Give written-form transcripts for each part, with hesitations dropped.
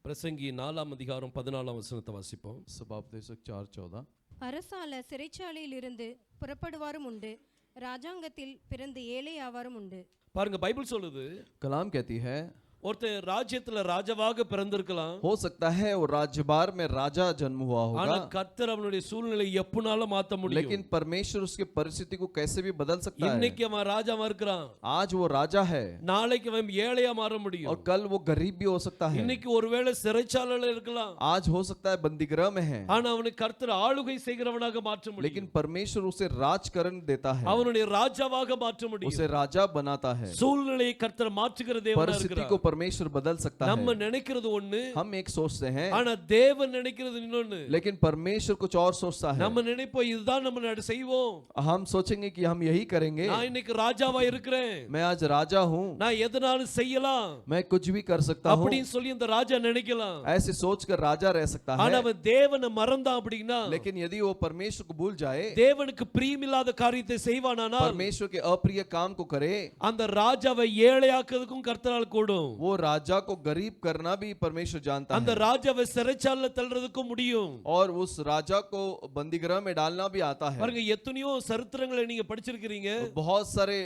பிரசங்கி 4ஆம் அதிகாரம் 14ஆம் வசனத்தை வாசிப்போம். सभापदेशक 4:14 அரசால சிறைச்சாலையில் இருந்து புறப்படுவாரும் உண்டு, ராஜாங்கத்தில் பிறந்து ஏழை ஆவாரும் உண்டு. பாருங்க, பைபிள் சொல்லுது, कलाम कहती है ஒருத்தர் ராஜ்யத்துல ராஜாவாக பிறந்திருக்கலாம். हो सकता है वो राज्यभार में राजा जन्म हुआ ஆனா होगा, கர்த்தர் அவனுடைய சூழ்நிலை எப்பனாலும் மாத்த முடியும். लेकिन परमेश्वर उसके परिस्थिति को कैसे भी बदल सकता है। இன்னைக்கு அவன் ராஜாவா இருக்கிறான், आज वो राजा है நாளைக்கு அவன் ஏழையா மாற முடியும். और कल वो गरीब भी हो सकता है। இன்னைக்கு ஒருவேளை சிறைச்சாலையில இருக்கலாம், आज हो सकता है बंदीगृह में है, ஆனா அவனுக்கு கர்த்தர் ஆளுகை செய்கிறவனாக மாற்ற முடியும். लेकिन परमेश्वर उसे राजकरण देता है, அவனுடைய ராஜாவாக மாற்ற முடியும். उसे राजा बनाता है। சூழ்நிலையை கர்த்தர் மாற்றுகிற தேவனா परिस्थिति இருக்கிறார். को परमेश्वर बदल सकता நம்ம है। நினைக்கிறது ஒண்ணு, हम एक सोचते हैं, ஆனா தேவன் நினைக்கிறது இன்னொன்னு. लेकिन परमेश्वर कुछ और सोचता है। நம்ம நினைப்போம் இதுதான் நம்ம செய்வோம், हम सोचेंगे कि हम यही करेंगे, நான் இன்னைக்கு ராஜாவா இருக்கிறேன், मैं आज राजा हूँ, நான் எதனாலும் செய்யலாம் मैं कुछ भी कर सकता हूँ, அப்படின்னு சொல்லி இந்த ராஜா நினைக்கலாம். ऐसे सोचकर राजा रह सकता है। ஆனா அவன் தேவனை மறந்தான் அப்படின்னா, लेकिन यदि वो परमेश्वर को भूल जाए, தேவனுக்கு பிரியமில்லாத காரியத்தை செய்வானானால், परमेश्वर के अप्रिय काम को करे, அந்த ராஜாவை ஏழையாக்குறதுக்கும் கர்த்தரால் கூடும். वो राजा को गरीब करना भी परमेश्वर जानता அந்த है, ராஜாவை சிறைச்சாலையில தள்ளுறதுக்கும் முடியும். और उस राजा को बंदीगृह में डालना भी आता है। பாருங்க, எத்தனையோ சரித்திரங்களை நீங்க படிச்சிருக்கிறீங்க. बहुत सारे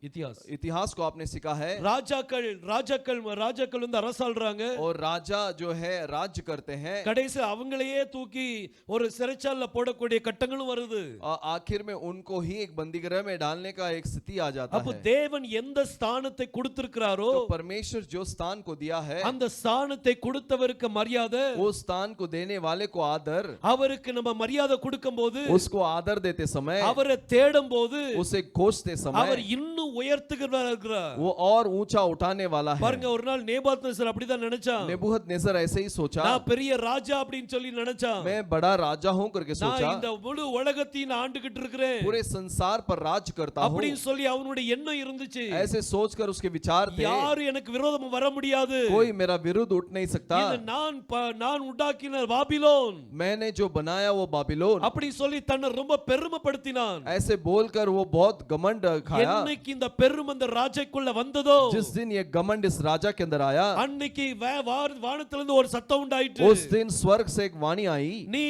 இतिहास इतिहास को आपने सीखा है। ராஜாக்கள் வந்து அரசாள்றாங்க, और राजा जो है राज्य करते हैं, கடைசி அவங்களையே தூக்கி ஒரு சிறைச்சாலையில போடக்கூடிய கட்டங்களும் வருது. आखिर में उनको ही एक बंदीगृह में डालने का एक स्थिति आ जाता அப்ப है। தேவன் எந்த ஸ்தானத்தை கொடுத்திருக்கிறாரோ, तो परमेश्वर जो स्थान को दिया है, அந்த ஸ்தானத்தை கொடுத்தவருக்கு மரியாதை, उस स्थान को देने वाले को आदर, அவருக்கு நம்ம மரியாதை கொடுக்கும்போது, उसको आदर देते समय, அவரை தேடும் போது, उसे खोजते அவர் समय இன்னும் உயர்த்துகிறவரா இருக்கிறார். वो और ऊंचा उठाने वाला है। பாருங்க, ஒரு நாள் நேபுகத்நேசர் அப்படிதான் நினைச்சான். नेबूखदनेस्सर ऐसे ही सोचा, நான் பெரிய ராஜா அப்படின்னு சொல்லி நினைச்சான். मैं बड़ा राजा हूं करके நான் सोचा, இந்த முழு உலகத்தையும் ஆண்டுகிட்டு இருக்கிறேன் पूरे संसार पर राज करता हूं, அப்படின்னு சொல்லி அவனுடைய எண்ணம் இருந்துச்சு. ऐसे सोचकर उसके विचार थे, யாரும் எனக்கு விரோதமா வர முடியாது, कोई मेरा विरुद्ध उठ नहीं सकता, இது நான் உண்டாக்கின பாபிலோன் मैंने जो बनाया वो बाबिलोन, அப்படி சொல்லி தன்னை ரொம்ப பெருமைப்படுத்தினான். ऐसे बोलकर वो बहुत घमंड खाया। என்னைக்கு இந்த பெருமை அந்த ராஜாக்குள்ள வந்ததோ, जिस दिन ये घमंड इस राजा के अंदर आया, அன்னைக்கு வானத்திலிருந்து ஒரு சத்தம் உண்டாயிற்று. उस दिन स्वर्ग से एक वाणी आई, நீ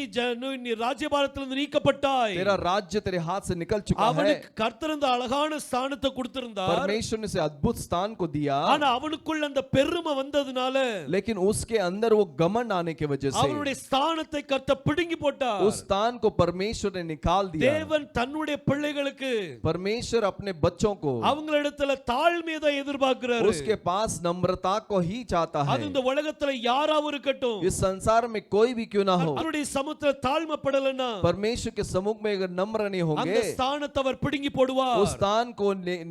ராஜ்யபாரத்திலிருந்து நீக்கப்பட்டாய். तेरा राज्य तेरे हाथ से निकल चुका है। அவனுக்கு கர்த்தர் இந்த அழகான ஸ்தானத்தை கொடுத்திருந்தார், परमेश्वर ने उसे अद्भुत स्थान को दिया, ஆனா அவனுக்குள்ள அந்த பெருமை வந்ததுனால, लेकिन उसके अंदर वो घमंड आने की वजह से அவனுடைய ஸ்தானத்தை கர்த்தர் பிடுங்கி போட்டார். उस स्थान को परमेश्वर ने निकाल दिया। தேவன் தன்னுடைய பிள்ளைகளுக்கு, परमेश्वर अपने बच्चों को அவங்களிடத்துல தாழ்மையை தான் எதிர்பார்க்கிறார். उसके पास नम्रता को ही चाहता है। அது இந்த உலகத்துல யாராவும் இருக்கட்டும், इस संसार में कोई भी क्यों ना हो, அவருடைய சமூகத்துல தாழ்மைப்படலனா परमेश्वर के सम्मुख में अगर नम्र नहीं அந்த होंगे, ஸ்தானத்தை அவர் பிடுங்கி போடுவார். उस स्थान को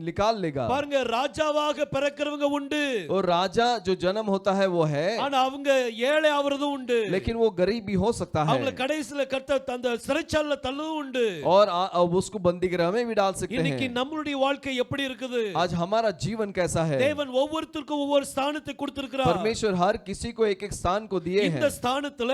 निकाल लेगा। பாருங்க, ராஜாவாக பிறக்கிறவங்க உண்டு, और राजा जो जन्म होता है वो है, ஆனா அவங்க ஏழை ஆவறதும் உண்டு, लेकिन वो गरीब भी हो सकता है, அவங்கள கடைசில கர்த்தர் அந்த சிறைச்சாலையில தள்ளவும் உண்டு. और उसको बंदीगृह में भी डाल सकते இன்னைக்கு हैं। நம்மளுடைய வாழ்க்கை எப்படி இருக்குது? आज हमारा जीवन कैसा है? தேவன் ஒவ்வொருத்தருக்கும் ஒவ்வொரு ஸ்தானத்தை கொடுத்திருக்கிறார். परमेश्वर हर किसी को एक एक स्थान को दिए இந்த हैं। ஸ்தானத்துல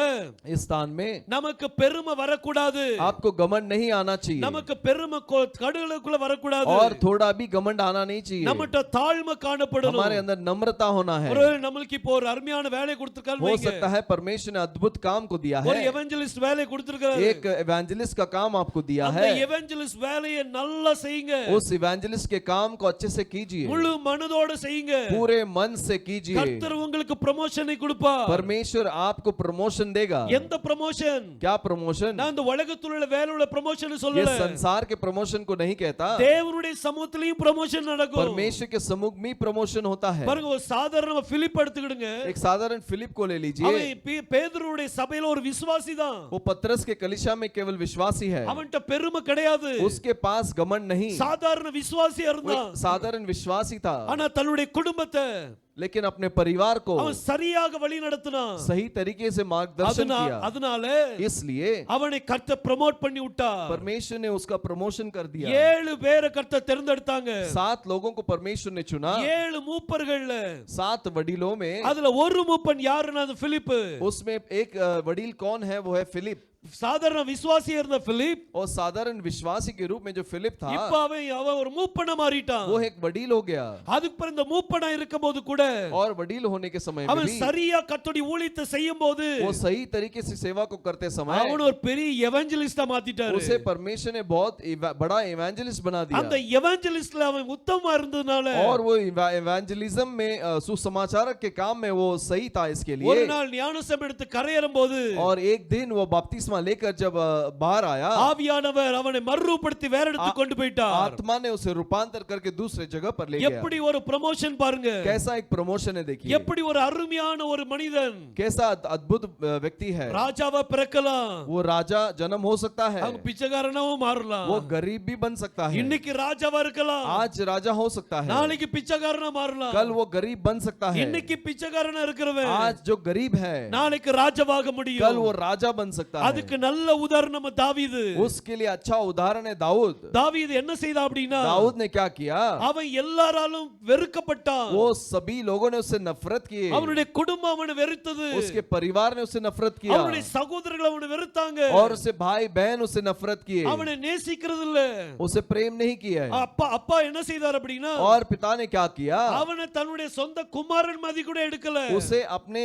इस स्थान में நமக்கு பெருமை வரக்கூடாது, आपको घमंड नहीं आना चाहिए, நமக்கு பெருமை கடுகளுக்குள்ள வரக்கூடாது, और थोड़ा भी घमंड आना नहीं चाहिए। நம்மட்ட தாழ்மை காணப்படணும். हमारे अंदर नम्रता होना है। ஒரு நம்மளுக்கு இப்போ ஒரு அருமையான வேலை கொடுத்திருக்காரு, हो सकता है परमेश्वर ने अद्भुत काम को दिया ஒரு है, எவெஞ்சலிஸ்ட் வேலை கொடுத்திருக்காரு. एक एवेंजलिस्ट का काम आपको दिया அந்த है, எவெஞ்சலிஸ்ட் வேலையை நல்லா செய்யுங்க, उस एवेंजलिस्ट के काम को अच्छे से कीजिए, முழு மனதோட செய்யுங்க. पूरे मन से कीजिए। கர்த்தர் உங்களுக்கு ப்ரமோஷனை கொடுப்பார். परमेश्वर आपको प्रमोशन देगा। எந்த ப்ரமோஷன்? क्या प्रमोशन? நான் இந்த உலகத்துல உள்ள வேலையுள்ள ப்ரமோஷன் ये சொல்லல, संसार के प्रमोशन को नहीं कहता, தேவனுடைய சமூகத்திலயும் ப்ரமோஷன் நடக்கும். परमेश्वर के सम्मुख में प्रमोशन होता है। பாருங்க, ஒரு சாதாரண பிலிப் எடுத்துக்கிடுங்க. एक साधारण फिलिप को ले लीजिए, அவன் பேதுருடைய சபையில ஒரு விசுவாசி தான், वो पतरस के कलीसिया में केवल विश्वासी है, அவன்ட்ட பெருமை கிடையாது, उसके पास घमंड नहीं, சாதாரண விசுவாசியா वो இருந்தான். एक साधारण विश्वासी था, ஆனா தன்னுடைய குடும்பத்தை लेकिन अपने परिवार को அவன் சரியாக வழி நடத்தினான். सही तरीके से मार्गदर्शन किया, அதனால इसलिए அவனை கர்த்தர் ப்ரோமோட் பண்ணி விட்டார். परमेश्वर ने उसका प्रमोशन कर दिया। 7 பேரை கர்த்தர் தேர்ந்தெடுத்தாங்க. 7 लोगों को परमेश्वर ने चुना। 7 மூப்பர்கள்ல 7 वडीलों में அதுல ஒரு மூப்பன் யாருன்னா அது பிலிப். उसमें एक वडील कौन है? वो है फिलिप। சாதாரண விசுவாசியா இருந்த பிலிப் और साधारण विश्वासी के रूप में जो फिलिप था இப்ப அவன் ஒரு மூப்பனா மாறிட்டான். वो एक वडील हो गया அதுக்கு பிறகு இந்த மூப்பனா இருக்கும்போது கூட और वडील होने के समय में அவன் भी சரியா கர்த்தருடைய ஊழியத்தை செய்யும்போது वो सही तरीके से सेवा को करते समय அவன் ஒரு பெரிய எவஞ்சலிஸ்டா மாத்திட்டாரு. उसे परमेश्वर ने बहुत बड़ा इवेंजलिस्ट बना அந்த दिया எவஞ்சலிஸ்ட்ல அவன் உத்தமமா இருந்ததனால और वो इवेंजलिज्म में सुसमाचारक के काम में वो सही था इसके ஒரு लिए நாள் ஞானஸ்நானம் எடுத்து கரையேறும்போது और एक दिन वो बपतिस्मा लेकर जब बाहर आया ஆவியானவர் அவனை மறுரூபப்படுத்தி வேற இடத்துக்கு கொண்டு போயிட்டார். आत्मा ने उसे रूपांतर करके दूसरे जगह पर ले गया எப்படி ஒரு ப்ரமோஷன் பாருங்க. कैसा एक प्रमोशन है देखिए எப்படி ஒரு அருமையான ஒரு மனிதன் कैसा अद्भुत व्यक्ति है ராஜாவா பிறக்கலாம். वो राजा जन्म हो सकता है அவங்க பிச்சைக்காரனாவும் மாறலாம். वो गरीब भी बन सकता है இன்னைக்கு ராஜாவா இருக்கலாம். आज राजा हो सकता है நாளைக்கு பிச்சைக்காரனா மாறலாம். कल वो गरीब बन सकता है இன்னைக்கு பிச்சைக்காரனா இருக்கிறவன் आज जो गरीब है நாளைக்கு ராஜாவாக कल முடியும். वो राजा बन सकता है அதுக்கு நல்ல உதாரணம் தாவீது. उसके लिए अच्छा उदाहरण है दाऊद தாவீது என்ன செய்தா அப்படினா दाऊद ने क्या किया அவன் எல்லாராலும் வெறுக்கப்பட்டான். वो सभी लोगों ने उससे नफरत की அவனுடைய குடும்பம் அவனை வெறுத்தது. उसके परिवार ने उससे नफरत किया அவனுடைய சகோதரர்கள் அவனை வெறுத்தாங்க. और उससे भाई बहन उससे नफरत किए அவனை நேசிக்கிறது இல்ல. उसे प्रेम नहीं किया है அப்பா என்ன செய்தார் அப்படினா और पिता ने क्या किया அவனை தன்னுடைய சொந்த குமாரன் மாதிரி கூட எடுக்கல. उसे अपने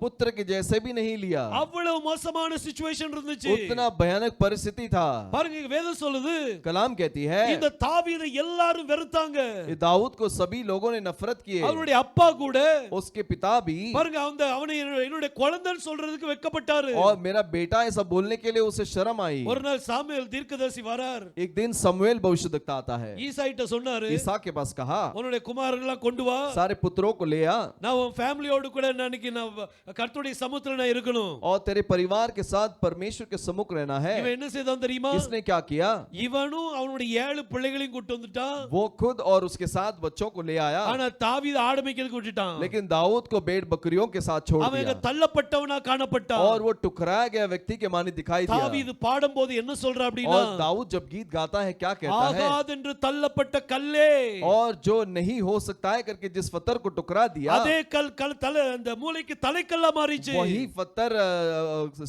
पुत्र के जैसे भी नहीं लिया அவ்வளவு மோசமான சிச்சுவேஷன் இருந்துச்சு. उतना भयानक परिस्थिति था பாருங்க வேதம் சொல்லுது कलाम कहती है இந்த தாவீதை எல்லாரும் வெறுத்தாங்க. ये दाऊद को सभी लोगों ने नफरत किए அவருடைய அப்பா கூட उसके पिता भी பாருங்க அவனை என்னுடைய குழந்தைன்னு சொல்றதுக்கு வெட்கப்பட்டாரு. और मेरा बेटा ऐसा बोलने के लिए उसे शर्म आई ஒரு நாள் சாமுவேல் தீர்க்கதரிசி வரார். एक दिन समूएल भविष्यद्वक्ता आता है ஈசாயிட்ட சொன்னாரு ईसा के पास कहा உன்னுடைய குமாரன்லாம் கொண்டு வா. सारे पुत्रों को ले आ நான் உன் ஃபேமிலியோட கூட இன்னைக்கு நான் கர்த்தருடைய சமூகத்துல நான் இருக்கணும். और तेरे परिवार के साथ परमेश्वर के सम्मुख रहना है இவன் என்ன செய்தான் தெரியுமா? इसने क्या किया இவனும் அவனுடைய 7 பிள்ளைகளையும் கூட்டி வந்துட்டான். वो खुद और उसके साथ बच्चों को ले आया ஆனா தாவீது ஆடு மேய்க்கிறதுக்கு விட்டுட்டான். लेकिन दाऊद को भेड़ बकरियों के साथ छोड़ அவன் दिया தள்ளப்பட்டவனா காணப்பட்டான். और वो टुकराया गया व्यक्ति के माने दिखाई दिया தாவீது பாடும்போது என்ன சொல்றா அப்படினா और दाऊद जब गीत गाता है क्या कहता है ஆகாதென்று தள்ளப்பட்ட கல்லே और जो नहीं हो सकता है करके जिस पत्थर को टुकरा दिया அதே கல் தலை அந்த மூளைக்கு தலைக்கல்லா மாறிச்சு. वही पत्थर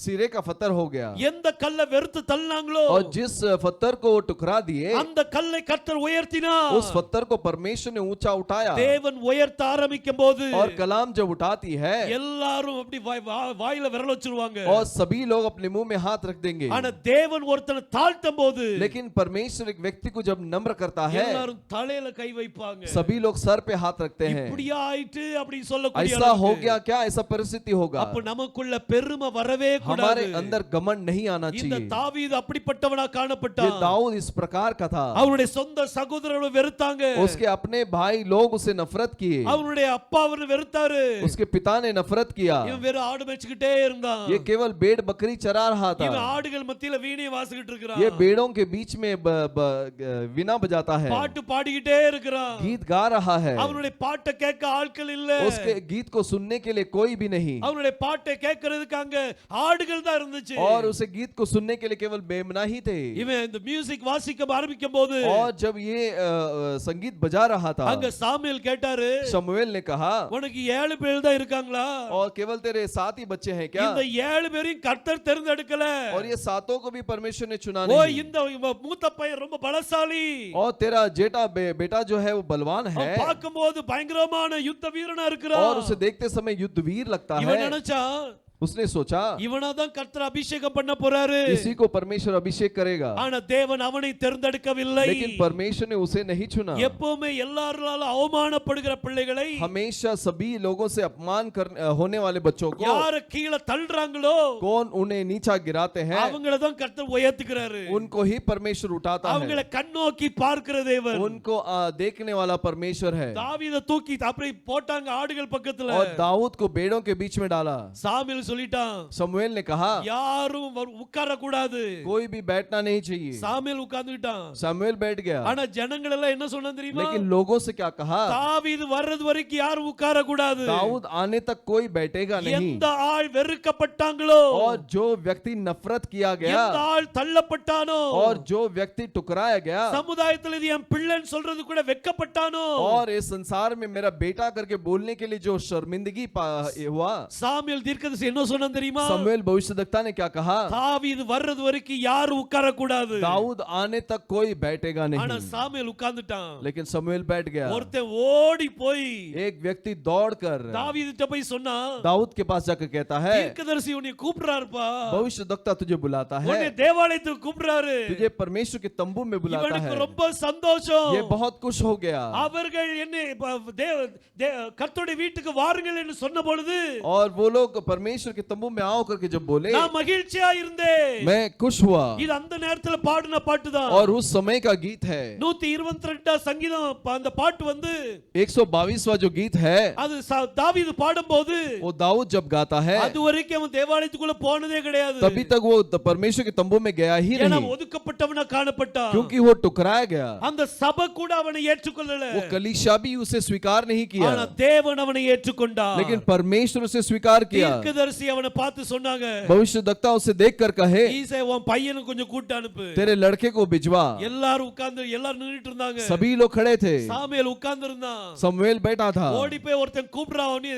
सिरे का पत्थर हो गया எந்த கல்ல வெறுத்து தள்ளினாங்களோ और जिस पत्थर को वो टुकरा दिए அந்த கல்லை கர்த்தர் உயர்த்தினார். उस पत्थर को परमेश्वर ने ऊंचा उठाया தேவன் உயர்த்த ஆரம்பிக்கும் போது और कलाम जब उठाती है எல்லாரும் அப்படி வாயில விரல் வச்சிருவாங்க. और सभी लोग अपने मुंह में हाथ रख देंगे ஆனா தேவன் ஒருத்தனை தாழ்த்தும் போது लेकिन परमेश्वर एक व्यक्ति को जब नम्र करता है எல்லாரும் தலையில கை வைப்பாங்க. सभी लोग सर पे हाथ रखते हैं இப்படியா ஆயிட்டு அப்படி சொல்லக்கூடிய ऐसा हो गया क्या ऐसा परिस्थिति होगा அப்ப நமக்குள்ள பெருமை வரவே கூடாது. हमारे अंदर घमंड नहीं आना இந்த चाहिए தாவீது அப்படிப்பட்டவனா ये காணப்பட்டான். दाऊद इस प्रकार का था அவருடைய சொந்த சகோதரர்கள் வெறுத்தாங்க. उसके अपने भाई लोग उसे नफरत किए அவருடைய அப்பா அவரை வெறுத்தாரு. उसके पिता ने नफरत किया இவன் வெறும் ஆடு மேய்ச்சிக்கிட்டே இருந்தான். ये केवल भेड़ बकरी चरा रहा இவன் था ஆடுகள் மத்தியில வீணை வாசிக்கிட்டு இருக்கிறான். ये भेड़ों के बीच में वीणा बजाता है பாட்டு பாடிக்கிட்டே இருக்கிறான். गीत गा रहा है அவனுடைய பாட்டை கேட்க ஆட்கள் இல்ல. उसके गीत को सुनने के लिए कोई भी नहीं அவனுடைய பாட்டை கேட்கிறதுக்கு அங்க ஆடுகள் தான் இருந்துச்சு. और उसे गीत को सुनने के लिए केवल मेमना ही थे இவன் இந்த மியூசிக் வாசிக்க ஆரம்பிக்கும் போது और जब ये संगीत बजा रहा था அங்க சாமுவேல் கேட்டாரு शमूएल ने कहा உனக்கு 7 பேர் தான் இருக்காங்களா? और केवल तेरे 7 ही बच्चे हैं क्या இந்த 7 பேரையும் கர்த்தர் தேர்ந்தெடுக்கல. और ये 7 को भी परमेश्वर ने चुना ஓ नहीं இந்த மூத்த பையன் ரொம்ப பலசாலி. और तेरा जेठा बेटा जो है वो बलवान है அவன் பார்க்கும்போது பயங்கரமான யுத்த வீரனா இருக்கிறான். और उसे देखते समय युद्ध वीर लगता இவன் है நினைச்சான் उसने सोचा இவனாதான் கர்த்தர் அபிஷேகம் பண்ண போறாரு. इसी को परमेश्वर अभिषेक करेगा ஆனா தேவன் அவனை தேர்ந்தெடுக்கவில்லை. लेकिन परमेश्वर ने उसे नहीं चुना எப்பவுமே எல்லாராலும் அவமானப்படுகிற பிள்ளைகளை हमेशा सभी लोगों से अपमान होने वाले बच्चों को யார கீழ தள்ளுறாங்களோ कौन उन्हें नीचा गिराते हैं அவங்கள தான் கர்த்தர் உயர்த்துகிறாரு. उनको ही परमेश्वर उठाता அவங்கள है கண்ணோக்கி பார்க்கிற தேவன். उनको देखने वाला परमेश्वर है தாவீதை தூக்கி அப்படி போட்டாங்க ஆடுகள் பக்கத்துல. और दाऊद को भेड़ों के बीच में डाला சாமுவேல் சொல்லிட்டான் शमूएल ने कहा யாரும் உட்கார கூடாது. कोई भी बैठना नहीं चाहिए சாமுவேல் உட்கார்ந்துட்டான். शमूएल बैठ गया ஆனா ஜனங்கள் எல்லாம் என்ன சொன்னாங்க தெரியுமா? लेकिन लोगों से क्या कहा தாவீது வர்றது வரைக்கும் யாரும் உட்கார கூடாது. दाऊद आने तक कोई बैठेगा नहीं எந்த ஆள் வெறுக்கப்பட்டாங்களோ और जो व्यक्ति नफरत किया गया எந்த ஆள் தள்ளப்பட்டானோ और जो व्यक्ति टुकराया गया சமுதாயத்தில் இது என் பிள்ளைன்னு சொல்றது கூட வெட்கப்பட்டானோ और इस संसार में मेरा बेटा करके बोलने के लिए जो शर्मिंदगी हुआ சாமுவேல் தீர்க்கதரிசி என்ன என்ன சொன்னான் தெரியுமா? समूएल भविष्यद्वक्ता ने क्या कहा? தாவீது வர்றது வரைக்கும் யாரும் உட்கார கூடாது. दाऊद आने तक कोई बैठेगा ஆனா नहीं, சாமுவேல் உட்கார்ந்துட்டான். लेकिन समूएल बैठ गया। ஒருத்தன் ஓடி போய் एक व्यक्ति दौड़कर தாவீதுட்ட போய் சொன்னா, दाऊद के पास जाकर कहता है, தீர்க்கதரிசி உன்னை கூப்பிடுறாருப்பா, भविष्यद्वक्ता तुझे बुलाता है, உன்னை தேவாலயத்துக்கு கூப்பிடுறாரு, तुझे परमेश्वर के तंबू में बुलाता இவனுக்கு है। ரொம்ப சந்தோஷம். ये बहुत खुश हो गया। அவர்கள் என்னை கர்த்தருடைய வீட்டுக்கு வாருங்கள் என்று சொன்ன பொழுது और वो लोग परमेश्वर के तंबू में आओ करके जब बोले, நான் மகிழ்ச்சியா இருந்தேன். मैं खुश हुआ। இது அந்த நேரத்துல பாடின பாட்டு தான். और उस समय का गीत है 122 சங்கீதம். அந்த பாட்டு வந்து 122वां जो गीत है, அது தாவீது பாடும்போது वो दाऊद जब गाता है, அது வரைக்கும் அவன் தேவாலயத்துக்குள்ள போனதே கிடையாது. तभी तक वो परमेश्वर के तंबू में गया ही ஏன்னா नहीं, ஒதுக்கப்பட்டவனா காணப்பட்டான். क्योंकि वो टुकराया गया। அந்த சபை கூட அவனை ஏற்றுக்கொள்ளல. वो कलीसिया भी उसे स्वीकार नहीं किया, ஆனா தேவன் அவனை ஏற்றுக்கொண்டார். लेकिन परमेश्वर उसे स्वीकार किया। தீர்க்கதரிசி அவனை பார்த்து சொன்னாங்க, भविष्यद्वक्ता उसे देखकर कहे, ஈசே உன் பையனை கொஞ்சம் கூட்டி அனுப்பு. तेरे लड़के को भिजवा। எல்லாரும் உட்கார்ந்து எல்லாரும் நின்னுட்டு இருந்தாங்க. सभी लोग खड़े थे, சாமுவேல் உட்கார்ந்து இருந்தான். समूएल बैठा था। ஓடி போய் ஒருத்தன் கூப்பிடுறான், நீ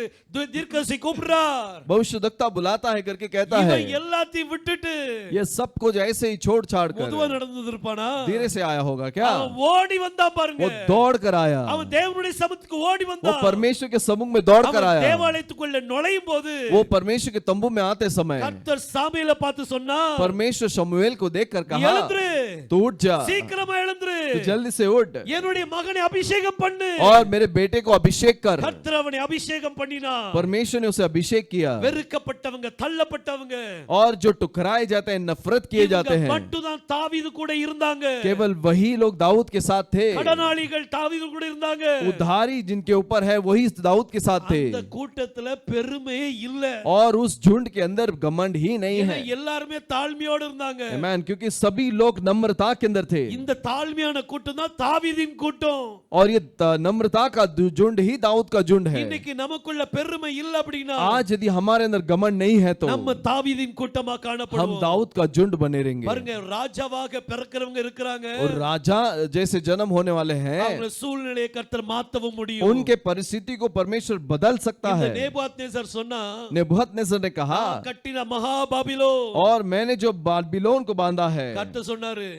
தீர்க்கதரிசி கூப்பிடுறார். भविष्यद्वक्ता बुलाता है करके कहता है, இவன் எல்லாத்தையும் விட்டுட்டு ये सब कुछ ऐसे ही छोड़ छाड़ பொதுவா कर நடந்து இருப்பானா? धीरे से आया होगा क्या? அவன் ஓடி வந்தா பாருங்க. वो दौड़ कर आया, அவன் தேவனுடைய சமூகத்துக்கு ஓடி वो வந்தான். परमेश्वर के सम्मुख में दौड़ कर அவன் आया। தேவாலயத்துக்குள்ள நுழையும் போது वो परमेश्वर के तंबू में आते समय கர்த்தர் சாமுவேலை பார்த்து சொன்னா, परमेश्वर शमूएल को देखकर कहा, எழுந்திரு, तू उठ जा, சீக்கிரமா எழுந்திரு, तू जल्दी से उठ என்னுடைய மகனை அபிஷேகம் பண்ணு. और मेरे बेटे को अभिषेक कर। கர்த்தர் அவனை அபிஷேகம் பண்ணினா. परमेश्वर ने उसे अभिषेक किया, வெறுக்கப்பட்டவங்க, தள்ளப்பட்டவங்க, और जो टुकराए जाते हैं, नफरत किए जाते இவங்க हैं, மட்டும்தான் தாவீது கூட இருந்தாங்க. केवल वही लोग दाऊद के साथ थे। கடனாளிகள் தாவீது கூட இருந்தாங்க. उधारी जिनके ऊपर है वही दाऊद के साथ थे, அந்த கூட்டத்துல பெருமையே இல்ல. और उस झुंड के अंदर घमंड ही नहीं ஏன்னா है। எல்லாருமே தாழ்மையோட இருந்தாங்க. आमीन, क्योंकि सभी लोग नम्रता के अंदर थे, இந்த தாழ்மையான கூட்டம் தான் தாவீதின் கூட்டம். और ये नम्रता का झुंड ही दाऊद का झुंड है। இன்னைக்கு நமக்குள்ள பெருமை இல்ல அப்படினா आज यदि हमारे अंदर घमंड नहीं है तो நம்ம தாவீதின் கூட்டமா हम காணப்படுவோம். दाऊद का झुंड बने रहेंगे। பாருங்க, ராஜாவாக பிறக்கிறவங்க இருக்காங்க. और राजा जैसे जन्म होने वाले हैं, அவங்க சூழ்நிலையை கர்த்தர் மாத்தவும் முடியும். उनके परिस्थिति को परमेश्वर बदल सकता இந்த है। நேபுகாத்நேசர் சொன்னா, नेबूखदनेस्सर ने कहा, கட்டின மகா பாபிலோன், और मैंने जो बाबिलोन को बांधा है, கர்த்தர் சொன்னாரு,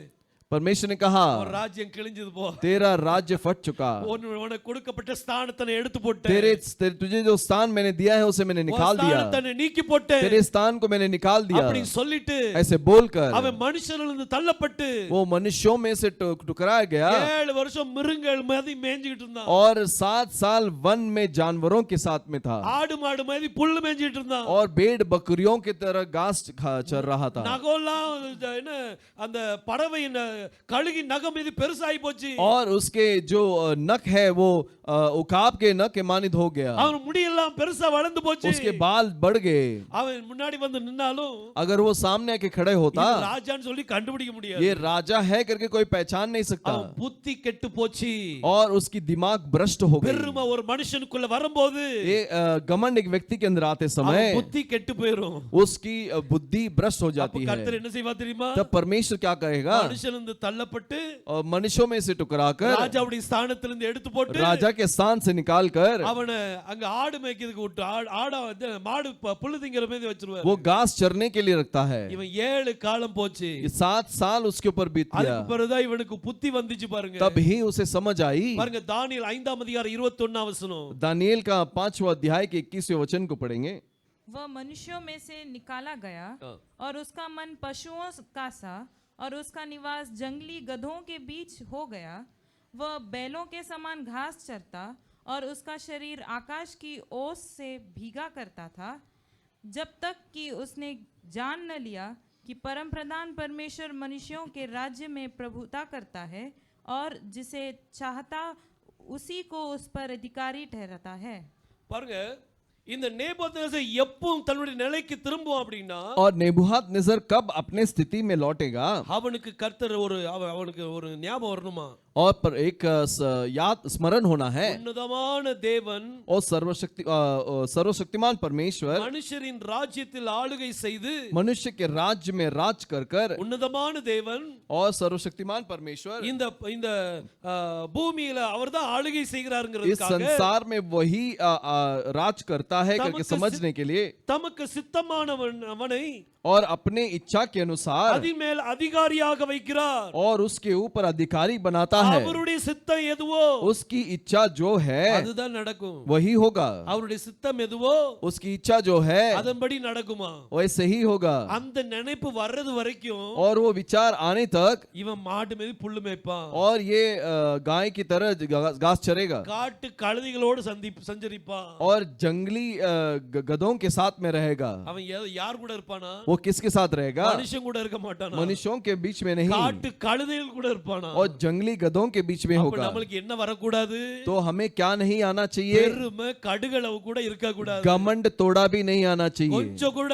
परमेश्वर ने कहा, ஒரு ராஜ்யம் கிழிஞ்சது போ, तेरा राज्य फट चुका, உனக்கு கொடுக்கப்பட்ட ஸ்தானத்தை நான் எடுத்து போட்டேன், तुझे जो स्थान मैंने दिया है उसे मैंने निकाल दिया, ஸ்தானத்தை நீக்கி போட்டேன், तेरे स्थान को मैंने निकाल दिया। அப்படி சொல்லிட்டு ऐसे बोलकर அவன் மனுஷனிலிருந்து தள்ளப்பட்டு वो मनुष्यों में से टुकराया गया, 7 வருஷம் மிருகங்கள் மாதிரி மேய்ஞ்சிட்டு இருந்தான். और 7 साल वन में जानवरों के साथ में था, ஆடு மாடு மாதிரி புல்லு மேய்ஞ்சிட்டு இருந்தான். और भेड़ बकरियों की तरह घास चर रहा था, நகம்லாம் என்ன அந்த பறவையின் கழுகி நகம் இது பெருசாகி போச்சு. और उसके जो नख है वो उकाब के नख के मानित हो गया, அவன் முடியெல்லாம் பெருசா வளர்ந்து போச்சு. उसके बाल बढ़ गए। அவன் முன்னாடி வந்து நின்னாலும் अगर वो सामने आके खड़े होता, இது ராஜான்னு சொல்லி கண்டுபிடிக்க முடியாது. ये राजा है करके कोई पहचान नहीं सकता, அவன் புத்தி கெட்டு போச்சு. और उसकी दिमाग भ्रष्ट हो गई। பெருமை ஒரு மனுஷனுக்குள்ள வரும்போது ये घमंड एक व्यक्ति के अंदर आते समय அவன் புத்தி கெட்டு போயிடும். उसकी बुद्धि भ्रष्ट हो அப்ப जाती है। கர்த்தர் என்ன செய்வா தெரியுமா? तब परमेश्वर क्या करेगा? மனுஷனிலிருந்து தள்ளப்பட்டு और मनुष्यों में से टुकराकर ராஜாவுடைய ஸ்தானத்திலிருந்து எடுத்து போட்டு राजा के स्थान से निकालकर அவனை அங்க ஆடு மேய்க்கிறதுக்கு விட்டு ஆடா வந்து மாடு புல்லு திங்கிற மாதிரி வச்சிருவாரு. वो घास चरने के लिए रखता है। இவன் 7 காலம் போச்சு. ये 7 साल उसके ऊपर बीत गया, அதுக்கு பிறகுதான் இவனுக்கு புத்தி வந்துச்சு பாருங்க. तब ही उसे समझ आई। பாருங்க, தானியேல் 5ஆம் அதிகாரம் 21ஆம் வசனம். दानियेल का 5वां अध्याय के 21वें वचन को पढ़ेंगे। वह मनुष्यों में से निकाला गया और उसका मन पशुओं का सा और उसका निवास जंगली गधों के बीच हो गया। वह बैलों के समान घास चरता और उसका शरीर आकाश की ओस से भीगा करता था, जब तक कि उसने जान न लिया कि परम प्रधान परमेश्वर मनुष्यों के राज्य में प्रभुता करता है और जिसे चाहता उसी को उस पर अधिकारी ठहराता है। பாருங்க, இந்த நேபுகாத்நேசர் எப்பவும் தன்னுடைய நிலைக்கு திரும்புவான் அப்படின்னா, और नेबूखदनेस्सर कब अपने स्थिति में लौटेगा? அவனுக்கு கர்த்தர் அவனுக்கு ஒரு ஞாபகம் வரணுமா? और पर एक याद स्मरण होना है। உன்னதமான தேவன் और सर्वशक्तिमान परमेश्वर மனுஷரின் ராஜ்யத்தில் ஆளுகை செய்து, मनुष्य के राज्य में राज कर कर, உன்னதமான தேவன் और सर्वशक्तिमान परमेश्वर இந்த இந்த பூமியில அவர்தான் ஆளுகை इस செய்கிறாருங்கிறதுக்காக संसार में वही राज करता है करके समझने के लिए, தமக்கு சித்தமானவனை और अपने इच्छा के अनुसार அதின் மேல் அதிகாரியாக வைக்கிறார். और उसके ऊपर अधिकारी बनाता है। அவருடைய சித்தம் எதுவோ उसकी इच्छा जो है அதுதான் நடக்கும். वही होगा। அவருடைய சித்தம் எதுவோ उसकी इच्छा जो है அதன்படி நடக்குமா? वैसे ही होगा। அந்த நினைப்பு வர்றது வரைக்கும் और वो विचार आने तक இவன் மாட்டு மேல புல்லு மேய்ப்பான், और ये गाय की तरह घास चरेगा, காட்டு கழுதைகளோடு சஞ்சரிப்பான். और जंगली गधों के साथ में रहेगा। அவன் யார் கூட இருப்பானா? वो किसके साथ रहेगा? மனுஷன் கூட இருக்க மாட்டானா? मनुष्यों के बीच में नहीं, காட்டு கழுதைகள் கூட இருப்பானா? और जंगली गधों के बीच में அப்ப होगा। நம்மளுக்கு என்ன வரக்கூடாது? तो हमें क्या नहीं आना चाहिए? பெருமை கடுகளவு கூட இருக்க கூடாது. घमंड तोड़ा भी नहीं आना चाहिए, கொஞ்சம் கூட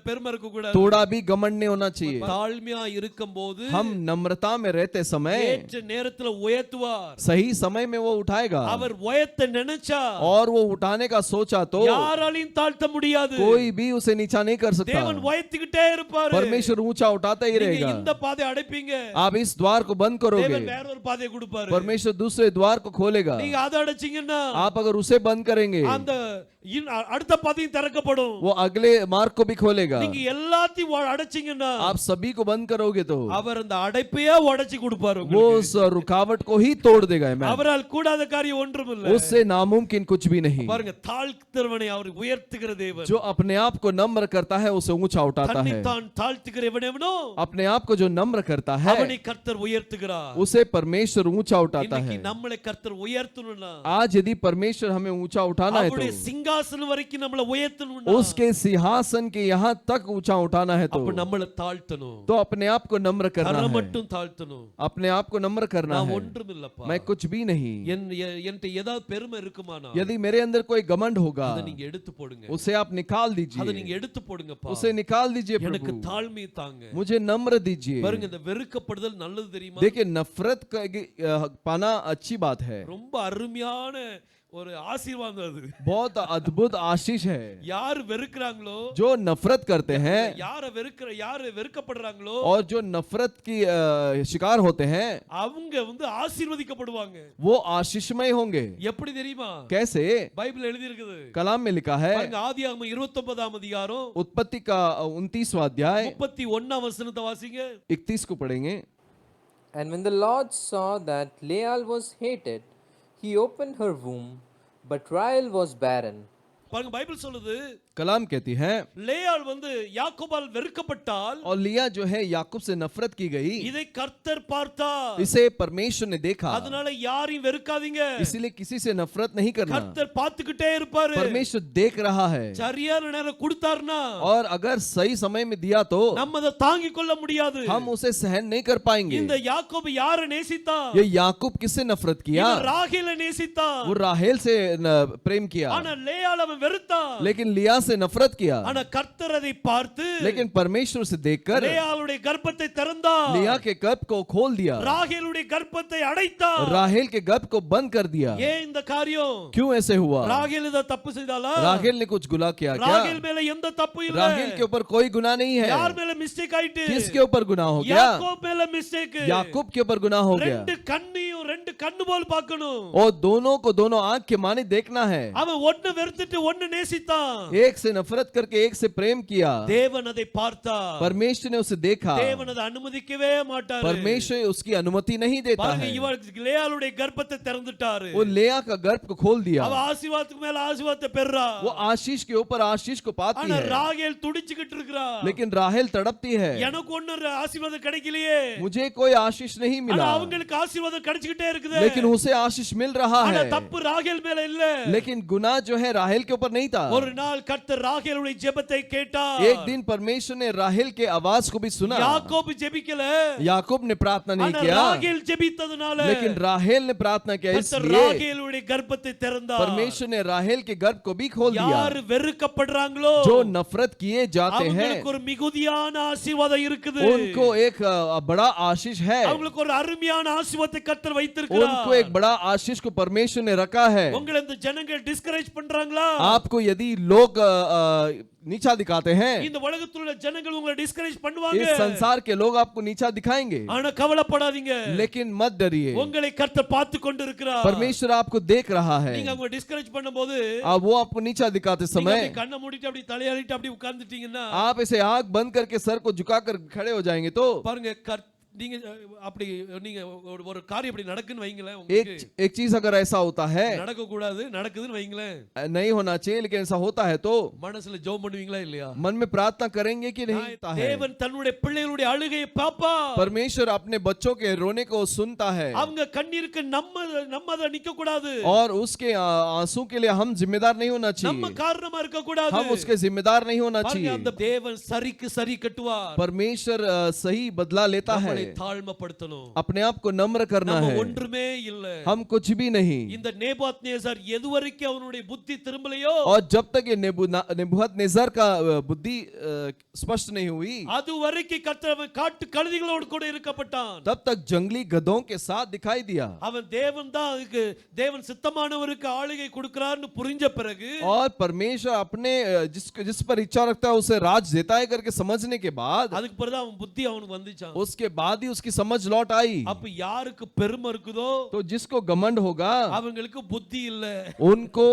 பெருமை இருக்க கூடாது. तोड़ा भी घमंड नहीं होना चाहिए। தாழ்மையா இருக்கும்போது हम नम्रता में रहते समय ஏற்ற நேரத்துல உயர்த்துவார். सही समय में वो उठाएगा, அவர் உயர்த்த நினைச்சா और वो उठाने का सोचा तो யாராலையும் தாழ்த்த முடியாது. कोई भी उसे नीचा नहीं कर सकता। தேவன் உயர்த்திக்கிட்டே இருப்பாரு. परमेश्वर ऊंचा उठाता ही நீங்க रहेगा। இந்த பாதை அடைப்பீங்க, आप इस द्वार को बंद करोगे, தேவன் வேற ஒரு பாதையை கொடுப்பாரு. परमेश्वर दूसरे द्वार को खोलेगा। நீங்க அதை அடைச்சீங்கன்னா आप अगर उसे बंद करेंगे, அந்த அடுத்த பாதையும் திறக்கப்படும். वो अगले मार्ग को भी खोलेगा। நீங்க எல்லாத்தையும் அடைச்சீங்கன்னா आप सभी को बंद करोगे तो அவர் அந்த அடைப்பையே உடைச்சு கொடுப்பாரு. वो उस रुकावट को ही तोड़ देगा। அவரால் கூடாத காரியம் ஒன்றுமில்லை. उससे नामुमकिन कुछ भी नहीं। பாருங்க, தாழ்த்துகிறவனை அவர் உயர்த்துகிற தேவன். जो अपने आप को नम्र करता है उसे ऊंचा उठाता தன்னை है। தான் தாழ்த்துகிற எவனெவனோ अपने आप को जो नम्र करता है அவனை கர்த்தர் உயர்த்துகிறார். उसे परमेश्वर ऊंचा उठाता இன்னைக்கு है। நம்மளை கர்த்தர் உயர்த்தணும்னா, आज यदि परमेश्वर हमें ऊंचा उठाना है அவருடைய तो சிங்காசனம் வரைக்கும் நம்மளை உயர்த்தணும்னா, उसके सिंहासन के यहाँ तक ऊंचा उठाना है அப்ப तो நம்மளை தாழ்த்தணும். तो अपने आप को नम्र करना கரை है। மட்டும் தாழ்த்தணும். अपने आप को नम्र करना நான் है। ஒன்றுமில்லப்பா. मैं कुछ भी नहीं। என்கிட்ட ஏதாவது பெருமை இருக்குமானா यदि मेरे अंदर कोई घमंड होगा அதை நீங்க எடுத்து போடுங்க. उसे आप निकाल அதை दीजिए, நீங்க எடுத்து போடுங்கப்பா. उसे निकाल दीजिए எனக்கு प्रभु, தாழ்மையை தாங்க. मुझे नम्र दीजिए। பாருங்க, இந்த வெறுக்கப்படுதல் நல்லது தெரியுமா? देखिए नफरत पाना अच्छी बात है, ரொம்ப அருமையான ஒரு ஆசீர்வாதம் அது. बहुत अद्भुत आशीष है। யார் வெறுக்கறாங்களோ, जो नफरत करते हैं யார் வெறுக்கப்படுறாங்களோ, और जो नफरत की शिकार होते हैं அவங்க ஆசீர்வதிக்கப்படுவாங்க. वो आशीषमय होंगे। எப்படி தெரியுமா? कैसे? பைபிள் எழுதி இருக்குது. कलाम में लिखा है, பாருங்க, ஆதியாகமம் 29ஆம் அதிகாரம் उत्पत्ति का 29वां अध्याय 31ஆம் வசனத்தை வாசிங்க. 31 को पढ़ेंगे। And when the Lord saw that Leah was hated, he opened her womb, but Rahel was barren. பாருங்க, பைபிள் சொல்லுது, कलाम कहती है, லேயாள் யாக்கோபால் வெறுக்கப்பட்டால், और लिया जो है याकूब से नफरत की गई, இதை கர்த்தர் பார்த்தார். इसे परमेश्वर ने देखा। அதனால யாரையும் வெறுக்காதீங்க. इसीलिए किसी से नफरत नहीं करना। கர்த்தர் பார்த்துக்கிட்டே இருப்பாரு. परमेश्वर देख रहा है, சரியான நேரம் கொடுத்தாருனா, और अगर सही समय में दिया तो நம்ம அதை தாங்கிக் கொள்ள முடியாது. हम उसे सहन नहीं कर पाएंगे। இந்த யாக்கோபு யாரை நேசித்தான்? ये याकूब किससे नफरत किया? இவன் ராகேலை நேசித்தான். वो राहेल से प्रेम किया, ஆனா லேயாள் அவன் வெறுத்தான். लेकिन लिया से नफरत किया। ஆனா கர்த்தர் அதை பார்த்து, लेकिन परमेश्वर से देखकर லேயாளுடைய கர்ப்பத்தை திறந்தார். लिया के गर्भ को खोल दिया, ராகேலுடைய கர்ப்பத்தை அடைத்தார். राहेल के गर्भ को बंद कर दिया। ஏன் இந்த காரியம்? क्यों ऐसे हुआ? ராகேல் இத தப்பு செய்தாளா? राहेल ने कुछ गुनाह किया क्या? ராகேல் மேல எந்த தப்பு இல்ல. राहेल के ऊपर कोई गुनाह नहीं है। யார் மேல மிஸ்டேக் ஆயிட்டு? किसके ऊपर गुनाह हो गया? யாக்கோப் மேல மிஸ்டேக். याकूब के ऊपर गुनाह हो गया। ரெண்டு கண்ணையும் ரெண்டு கண்ணு போல் பார்க்கணும். और दोनों को दोनों आंख के माने देखना है। அவன் ஒன்னு வெறுத்துட்டு ஒன்னு நேசித்தான். एक से नफरत करके एक से प्रेम किया। தேவன் அதை பார்த்தார். परमेश्वर ने उसे देखा। தேவன் அதை அனுமதிக்கவே மாட்டார். परमेश्वर उसकी अनुमति नहीं देता பாருங்க, है। இவர் லேயாளுடைய கர்ப்பத்தை திறந்துட்டாரு. वो लेया का गर्भ को खोल दिया। அவ ஆசீர்வாதத்துக்கு மேல ஆசீர்வாதத்தை பெறறா. वो आशीष के ऊपर आशीष को पाती ஆனா है, ராகேல் துடிச்சிட்டு இருக்கறா. लेकिन राहेल तड़पती है। எனக்கு ஒண்ணு ஆசீர்வாதம் கிடைக்கலையே. मुझे कोई आशीष नहीं ஆனா मिला, அவங்களுக்கு ஆசீர்வாதம் கிடைச்சிட்டே இருக்குது. लेकिन उसे आशीष मिल रहा ஆனா है। தப்பு ராகேல் மேல இல்ல. लेकिन गुनाह जो है राहेल के ऊपर नहीं था। ஒரு நாள் கர்த்தர் ராகேலுடைய ஜெபத்தை கேட்டார். एक दिन परमेश्वर ने राहेल के आवाज को भी सुना। யாக்கோபு ஜெபிக்கல, याकूब ने प्रार्थना नहीं ஆனா किया, ராகேல் ஜெபித்ததனால लेकिन राहेल ने प्रार्थना किया, கர்த்தர் इसलिए ராகேலுடைய கர்ப்பத்தை திறந்தார். परमेश्वर ने राहेल के गर्भ को भी खोल दिया। யார் வெறுக்கப்படுறாங்களோ, जो नफरत किए जाते हैं, அவங்களுக்கு ஒரு மிகுதியான ஆசீர்வாதம் இருக்குது. उनको एक बड़ा आशीष है, அவங்களுக்கு ஒரு அருமையான ஆசீர்வாதத்தை கர்த்தர் வைத்திருக்கிறார். उनको एक बड़ा आशीष को परमेश्वर ने रखा है। உங்களை இந்த ஜனங்கள் டிஸ்கரேஜ் பண்றாங்களா? आपको यदि लोग नीचा दिखाते हैं, இந்த உலகத்துல உள்ள ஜனங்கள் உங்களை டிஸ்கரேஜ் பண்ணுவாங்க. इस संसार के लोग आपको नीचा दिखाएंगे, ஆனா கவலைப்படாதீங்க, लेकिन मत डरिए, உங்களை கர்த்தர் பார்த்து கொண்டிருக்கிறார். परमेश्वर आपको देख रहा है। நீங்க அவங்க டிஸ்கரேஜ் பண்ணும்போது अब वो आपको नीचा दिखाते நீங்க समय அப்படி கண்ணை மூடிட்டு அப்படி தலையாடிட்டு அப்படி உட்கார்ந்துட்டீங்கன்னா आप ऐसे आंख बंद करके सर को झुकाकर खड़े हो जाएंगे तो பாருங்க, நீங்க அப்படி நீங்க ஒரு காரியம் அப்படி நடக்குன்னு வைங்களேன், உங்களுக்கு एक चीज अगर ऐसा होता है, நடக்க கூடாது, நடக்குதுன்னு வைங்களேன், नहीं होना चाहिए लेकिन ऐसा होता है तो மனசுல ஜெபம் பண்ணுவீங்களா இல்லையா? मन में प्रार्थना करेंगे कि नहीं होता है? தேவன் தன்னுடைய பிள்ளைகளுடைய அழுகையை பாப்பா. परमेश्वर अपने बच्चों के रोने को सुनता है, அவங்க கண்ணீருக்கு நம்ம அத நிக்க கூடாது, और उसके आंसू के लिए हम जिम्मेदार नहीं होना நம்ம चाहिए, காரணமா இருக்க கூடாது. हम उसके जिम्मेदार नहीं होना பாருங்க, चाहिए। அந்த தேவன் சரிக்கு சரி கட்டுவார். परमेश्वर सही बदला लेता है, நம்மளை தாழ்மைப்படுத்தணும். अपने आप को नम्र करना நம்ம है, ஒன்றுமே இல்ல. हम कुछ भी नहीं। இந்த நேபுகாத்நேசர் எதுவரைக்கும் அவனுடைய புத்தி திரும்பலையோ, और जब तक ये नेबूखदनेस्सर का बुद्धि स्पष्ट नहीं हुई, அதுவரைக்கும் கர்த்தர் அவன் காட்டு கழுதைகளோடு கூட இருக்கப்பட்டான். तब तक जंगली गधों के साथ दिखाई दिया। அவன் தேவன் தான் அதுக்கு தேவன் சித்தமானவருக்கு ஆளுகை கொடுக்கிறார்னு புரிஞ்ச பிறகு, और परमेश्वर अपने जिस पर इच्छा रखता है उसे राज देता है करके समझने के बाद, அதுக்கு பிறகு அவன் புத்தி அவனுக்கு வந்துச்சான். उसके बाद ही उसकी समझ लौट आई। அப்ப யாருக்கு பெருமை இருக்குதோ तो जिसको घमंड होगा அவங்களுக்கு புத்தி இல்ல. उनको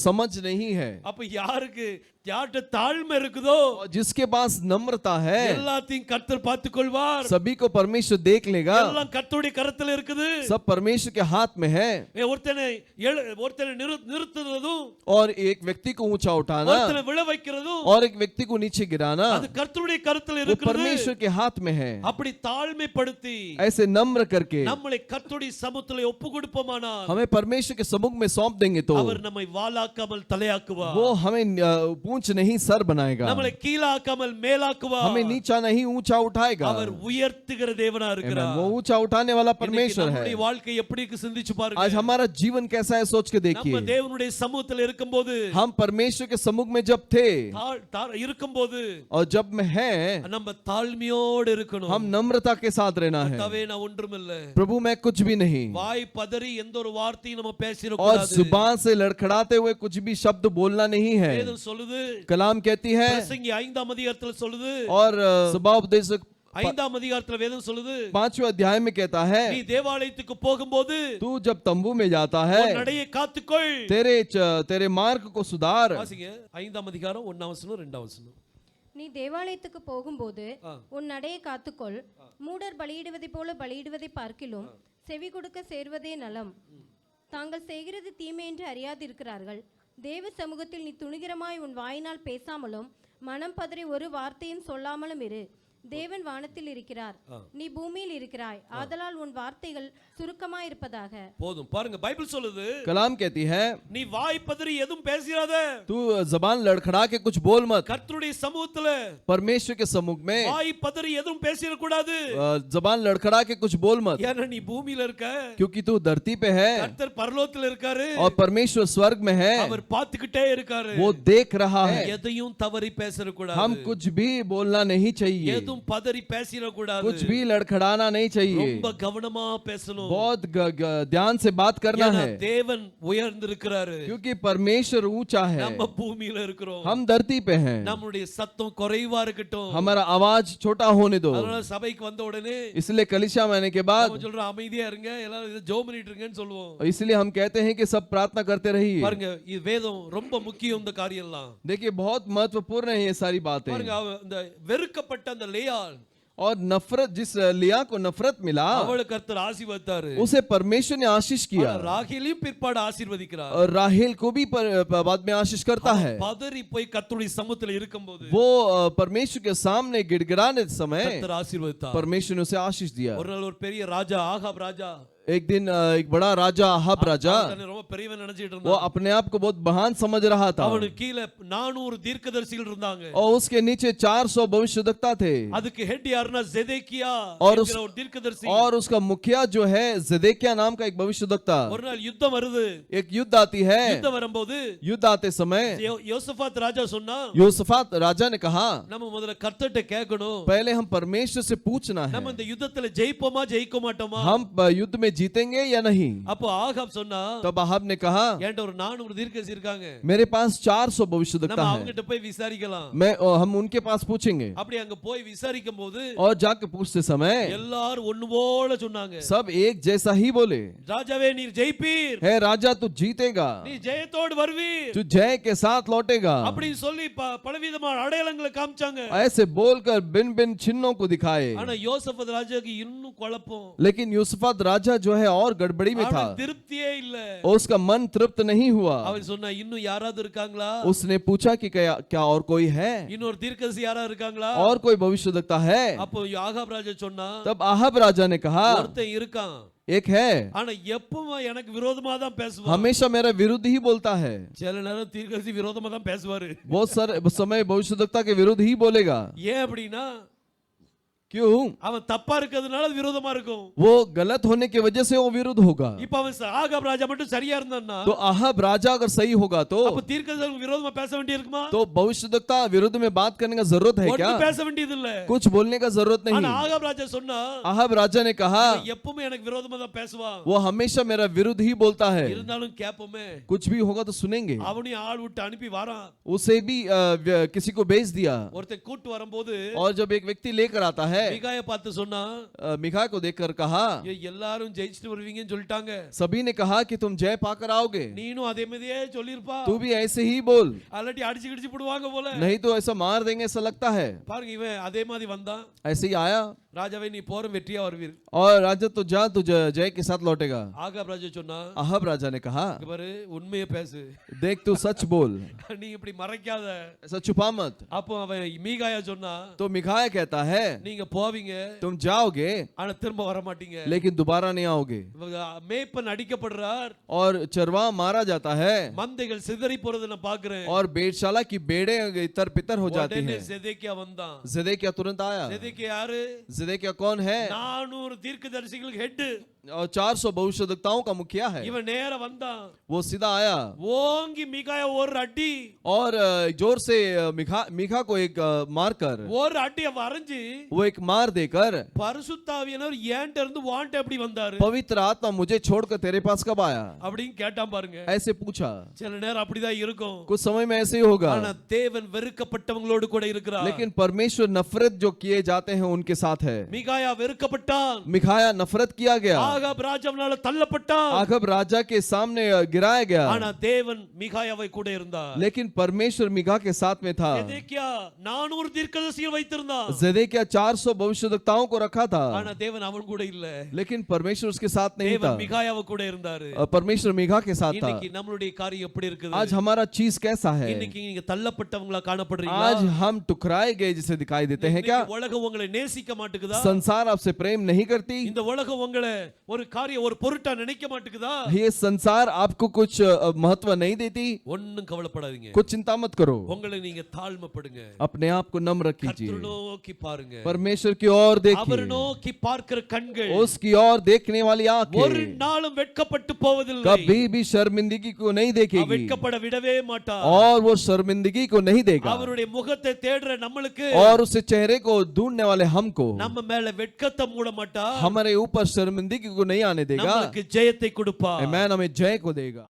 समझ नहीं है, அப்ப யாருக்கு யார்ட்ட தாழ்மை இருக்குதோ और जिसके पास नम्रता है எல்லாத்தையும் கர்த்தர் பார்த்துக் கொள்வார். सभी को परमेश्वर देख लेगा। எல்லாம் கர்த்தருடைய கரத்துல இருக்குது. सब परमेश्वर के हाथ में है, ஒருத்தனை நிறுத்துறதும், और एक व्यक्ति को ऊंचा उठाना ஒருத்தனை விழ வைக்கிறதும் और एक व्यक्ति को नीचे गिराना அது கர்த்தருடைய கரத்துல वो இருக்குது. परमेश्वर के हाथ में है। அப்படி தாழ்மைப்படுத்தி ऐसे नम्र करके நம்மளை கர்த்தருடைய சமூகத்திலே ஒப்பு கொடுப்போமானால் हमें परमेश्वर के सम्मुख में सौंप देंगे तो அவர் நம்மை வாலாக்காமல் தலையாக்குவார். वो हमें पूंछ नहीं सर बनाएगा, நம்மளை கீழாக்காமல் மேலாக்குவார். हमें नीचा नहीं ऊंचा उठाएगा। அவர் உயர்த்துகிற தேவனா Amen. இருக்கிறார். वो ऊंचा उठाने वाला परमेश्वर है। நம்முடைய வாழ்க்கை எப்படி இருக்கு சிந்திச்சு आज பாருங்க. हमारा जीवन कैसा है सोच के நம்ம देखिए। தேவனுடைய சமூகத்தில் இருக்கும்போது, हम परमेश्वर के सम्मुख में जब थे இருக்கும்போது और जब में हैं, நம்ம தாழ்மையோடு இருக்கணும். हम नम्रता के साथ रहना है। கர்த்தாவே, நான் ஒன்றுமில்ல, प्रभु मैं कुछ भी नहीं, வாய் பதறி எந்த ஒரு வார்த்தையும் நம்ம பேசிர और கூடாது. जुबान से लड़खड़ाते हुए कुछ भी शब्द बोलना नहीं है। வேதம் சொல்லுது, कलाम कहती है, பிரசங்கி 5ஆம் அதிகாரத்துல சொல்லுது, और सभाउपदेशक 5ஆம் அதிகாரத்துல வேதம் சொல்லுது, 5वें अध्याय में कहता है, நீ தேவாலயத்துக்கு போகும்போது तू जब तंबू में जाता है உன் நடையை காத்துக்கொள். तेरे मार्ग को सुधार। வாசிங்க, 5ஆம் அதிகாரம் 1ஆம் வசனம் 2ஆம் வசனம். நீ தேவாலயத்துக்கு போகும்போது உன் நடையை காத்துக்கொள். மூடர் பலியிடுவதை போல பலியிடுவதை பார்க்கிலும் செவி கொடுக்க சேர்வதே நலம். தாங்கள் செய்கிறது தீமை என்று அறியாதிருக்கிறார்கள். தேவ சமூகத்தில் நீ துணிகரமாய் உன் வாயினால் பேசாமலும் மனம் பதறி ஒரு வார்த்தையும் சொல்லாமலும் இரு. தேவன் வானத்தில் இருக்கிறார், நீ பூமியில் இருக்கிறாய், ஆதலால் உன் வார்த்தைகள் சுருக்கமாய் இருப்பதாக. போதும். பாருங்க, பைபிள் சொல்லுது, कलाम कहती है, நீ வாய் பதறி எதுவும் பேசிராத. तू जबान लड़खड़ा के कुछ बोल मत। கர்த்தருடைய சமூகத்துல परमेश्वर के सम्मुख में வாய் பதறி எதுவும் பேசிர கூடாது. जबान लड़खड़ा के कुछ बोल मत, ஏன்னா நீ பூமியில இருக்க, क्योंकि तू धरती पे है கர்த்தர் பரலோகத்துல இருக்காரு, और परमेश्वर स्वर्ग में है, அவர் பார்த்துக்கிட்டே இருக்காரு. वो देख रहा है। எதையும் தவறி பேசற கூடாது. हम कुछ भी बोलना नहीं चाहिए, எதுவும் பதறி பேசிர கூடாது. कुछ भी लड़खड़ाना नहीं चाहिए, ரொம்ப கவனமா பேசணும். बहुत ध्यान से बात करना ஏன்னா है, தேவன் உயர்ந்திருக்கிறாரு, क्योंकि परमेश्वर ऊंचा है, நம்ம பூமியில இருக்கிறோம். हम धरती पे हैं। நம்முடைய சத்தம் குறைவா இருக்கட்டும். हमारा आवाज छोटा होने दो। அதனால சபைக்கு வந்த உடனே इसलिए कलीसिया में आने के बाद நம்ம சொல்றோம், அமைதியா இருங்க, எல்லாரும் ஜெபம் பண்ணிட்டு இருங்கன்னு சொல்லுவோம். इसलिए हम कहते हैं कि सब प्रार्थना करते रहिए। பாருங்க, இது வேதம் ரொம்ப முக்கியம். இந்த காரியம் எல்லாம் देखिए बहुत महत्वपूर्ण है ये सारी बातें। பாருங்க, இந்த வெறுக்கப்பட்ட அந்த லேயாள், और नफरत, जिस लिया को नफरत मिला அவளை கர்த்தர் ஆசீர்வதித்தாரு. उसे परमेश्वर ने आशीष किया, ராகேலையும் பிற்பாடு ஆசீர்வதிக்கிறார். और राहेल को भी बाद में आशीष करता है। பதறி போய் கர்த்தருடைய சமூகத்தில் இருக்கும்போது वो परमेश्वर के सामने गिड़गिड़ाने समय கர்த்தர் ஆசீர்வதித்தார். परमेश्वर ने उसे आशीष दिया। ஒரு நாள் ஒரு பெரிய ராஜா, ஆகாப் ராஜா, एक दिन एक बड़ा राजा अहाब राजा தன்னை ரொம்ப பெரியவன் நினைச்சிட்டு वो இருந்தான். अपने आप को बहुत महान समझ रहा था அவனுக்கு கீழே 400 தீர்க்கதரிசிகள் இருந்தாங்க. और उसके नीचे 400 भविष्यवक्ता थे அதுக்கு ஹெட் யாருன்னா ஜெதேக்கியா और என்கிற ஒரு தீர்க்கதரிசி. और उसका मुखिया जो है ज़ेदेकिया नाम का एक भविष्यवक्ता ஒரு நாள் யுத்தம் வருது. एक युद्ध आती है யுத்தம் வரும்போது युद्ध आते समय யோசபாத் ராஜா சொன்னா यूसुफात राजा ने कहा நம்ம முதல்ல கர்த்தர்ட்ட கேட்கணும். पहले हम परमेश्वर से पूछना है நம்ம இந்த யுத்தத்துல ஜெயிப்போமா ஜெயிக்க மாட்டோமா? हम युद्ध में जीतेंगे या नहीं அப்போ ஆகாப் சொன்னா तब अहाब ने कहा என்கிட்ட ஒரு 400 தீர்க்கதரிசி இருக்காங்க. मेरे पास 400 நம்ம भविष्यवक्ता है அவங்ககிட்ட போய் விசாரிக்கலாம். हम उनके पास पूछेंगे அப்படி அங்க போய் விசாரிக்கும் போது और जाके पूछते समय எல்லாரும் ஒண்ணு போல சொன்னாங்க. सब एक जैसा ही बोले ராஜாவே நீர் ஜெயிப்பீர், है राजा तू जीतेगा நீ ஜெயத்தோடு வருவீர் तू जय के साथ लौटेगा அப்படி சொல்லி பலவிதமான அடையாளங்களை காமிச்சாங்க. ऐसे बोलकर बिन बिन चिन्हों को दिखाए ஆனா யோசபாத் ராஜாக்கு இன்னும் குழப்பம். लेकिन यूसुफात राजा जो है और गड़बड़ी में था அவனுக்கு திருப்தியே இல்ல. और उसका मन तृप्त नहीं हुआ அவன் சொன்னா இன்னும் யாராவது இருக்காங்களா? उसने पूछा कि क्या और कोई है இன்னொரு தீர்க்கதரிசி யாராவது இருக்காங்களா? और कोई भविष्यवक्ता है அப்போ ஆகாப் ராஜா சொன்னா तब अहाब राजा ने कहा ஒருத்தன் இருக்கான், एक है ஆனா எப்பவும் எனக்கு விரோதமா தான் பேசுவான். हमेशा मेरा विरुद्ध ही बोलता है சில நேரம் தீர்க்கதரிசி விரோதமா தான் பேசுவாரு. बहुत सारे समय भविष्यवक्ता के विरुद्ध ही बोलेगा ஏன் அப்படின்னா क्यों அவன் தப்பா இருக்கிறதுனால அது விரோதமா இருக்கும். वो गलत होने की वजह से वो विरुद्ध होगा இப்ப அவன் ஆகாப் ராஜா மட்டும் சரியா இருந்தான்னா तो अहाब राजा अगर सही होगा तो அப்ப தீர்க்கதரிசி விரோதமா பேச வேண்டியிருக்குமா? तो भविष्यवक्ता विरुद्ध में बात करने का जरूरत है क्या ஒண்ணும் பேச வேண்டியது இல்ல. कुछ बोलने का जरूरत ஆனா नहीं ஆகாப் ராஜா சொன்னா अहाब राजा ने कहा எப்பவும் எனக்கு விரோதமா தான் பேசுவான். वो हमेशा मेरा विरुद्ध ही बोलता है இருந்தாலும் கேப்போமே. कुछ भी होगा तो सुनेंगे அவனையும் ஆள் விட்டு அனுப்பி வரான். उसे भी किसी को भेज दिया ஒருத்தன் கூட்டு வரும்போது और जब एक व्यक्ति लेकर आता है மீகாயை பார்த்து சொன்னா मिखा को देखकर कहा எல்லாரும் ஜெயிச்சிட்டு வருவீங்கன்னு சொல்லிட்டாங்க. सभी ने कहा कि तुम जय पाकर आओगे நீனும் அதே மாதிரியே சொல்லிருப்பா. तू भी ऐसे ही बोल அல்லாட்டி அடிச்சு கிடிச்சு போடுவாங்க போல. नहीं तो ऐसा मार देंगे ऐसा लगता है பாருங்க இவன் அதே மாதிரி வந்தான். ऐसे ही आया ராஜாவே நீ போற வெற்றியா வருவீர். और राजा तो जा तू जय के साथ लौटेगा ஆகாப் ராஜா சொன்னா अहाब राजा ने कहा இங்க பாரு உண்மையை பேசு, देख तू सच बोल நீ இப்படி மறைக்காத. ऐसा छुपा मत அப்போ அவன் மீகாயா சொன்னா तो मिखाया कहता है நீங்க போவீங்க तुम जाओगे ஆனா திரும்ப வர மாட்டீங்க. लेकिन दोबारा नहीं आओगे மேய்ப்பன் அடிக்கப்படுறார், और चरवा मारा जाता है மந்தைகள் சிதறி போறதை நான் பாக்குறேன். और बेटशाला की बेड़े इतर पितर हो जाती உடனே हैं செதேக்கியா வந்தான். ज़ेदेकिया तुरंत आया செதேக்கியா யாரு? ज़ेदेकिया कौन है 400 தீர்க்கதரிசிகளுக்கு ஹெட். और 400 भविष्यवक्ताओं का मुखिया है இவன் நேரா வந்தான். वो सीधा आया ஓங்கி மீகாயா ஒரு அடி, और जोर से मिखा को एक मारकर ஒரு அடியை வரைஞ்சு वो एक मार देकर பரிசுத்த ஆவியானவர் ஏன்ட்ட இருந்து வான்ட்ட எப்படி வந்தாரு पवित्र आत्मा मुझे छोड़कर तेरे पास कब आया அப்படின்னு கேட்டான் பாருங்க. ऐसे पूछा சில நேரம் அப்படிதான் இருக்கும். कुछ समय में ऐसे ही होगा ஆனா தேவன் வெறுக்கப்பட்டவங்களோடு கூட இருக்கிறார். लेकिन परमेश्वर नफरत जो किए जाते हैं उनके साथ है மீகாயா வெறுக்கப்பட்டான். मिखाया नफरत किया गया ஆகாப் ராஜாவினால தள்ளப்பட்டான். आखब राजा के सामने गिराया गया ஆனா தேவன் மீகாயாவை கூட இருந்தார். लेकिन परमेश्वर मिखा के साथ में था எதேக்கியா 400 தீர்க்கதரிசிகள் வைத்திருந்தான். ज़ेदेकिया 400 भविष्यवक्ताओं को रखा था ஆனா தேவன் அவன் கூட இல்ல. लेकिन परमेश्वर उसके साथ नहीं था தேவன் மீகாயாவை கூட இருந்தாரு. परमेश्वर मिखा के साथ था இன்னைக்கு நம்மளுடைய காரியம் எப்படி இருக்குது? आज हमारा चीज कैसा है இன்னைக்கு நீங்க தள்ளப்பட்டவங்களா காணப்படுறீங்களா? आज हम टुकराए गए जिसे दिखाई देते हैं क्या இன்னைக்கு உலகம் உங்களை நேசிக்க மாட்டேங்குதா? संसार आपसे प्रेम नहीं करती இந்த உலகம் உங்களை ஒரு காரியம் ஒரு பொருட்டா நினைக்க மாட்டேங்குதா? ये संसार आपको कुछ महत्व नहीं देती ஒண்ணும் கவலைப்படாதீங்க. कुछ चिंता मत करो உங்களை நீங்க தாழ்மைப்படுங்க. अपने आप को नम्र कीजिए கர்த்தரை நோக்கி பாருங்க. परमेश्वर की ओर அவர் देखिए நோக்கி பார்க்கிற கண்கள் उसकी ओर देखने वाली ஒரு आंखें நாளும் வெட்கப்பட்டு போவதில்லை. कभी भी शर्मिंदगी को नहीं அவர் देखेगी வெட்கப்பட விடவே மாட்டார். और वो शर्मिंदगी को नहीं देगा அவருடைய முகத்தை தேடுற நம்மளுக்கு और उससे चेहरे को ढूंढने वाले हमको நம்ம மேல வெட்கத்தை மூட மாட்டார். हमारे ऊपर शर्मिंदगी को नहीं आने देगा நமக்கு ஜெயத்தை கொடுப்பார். आमेन हमें जय को देगा।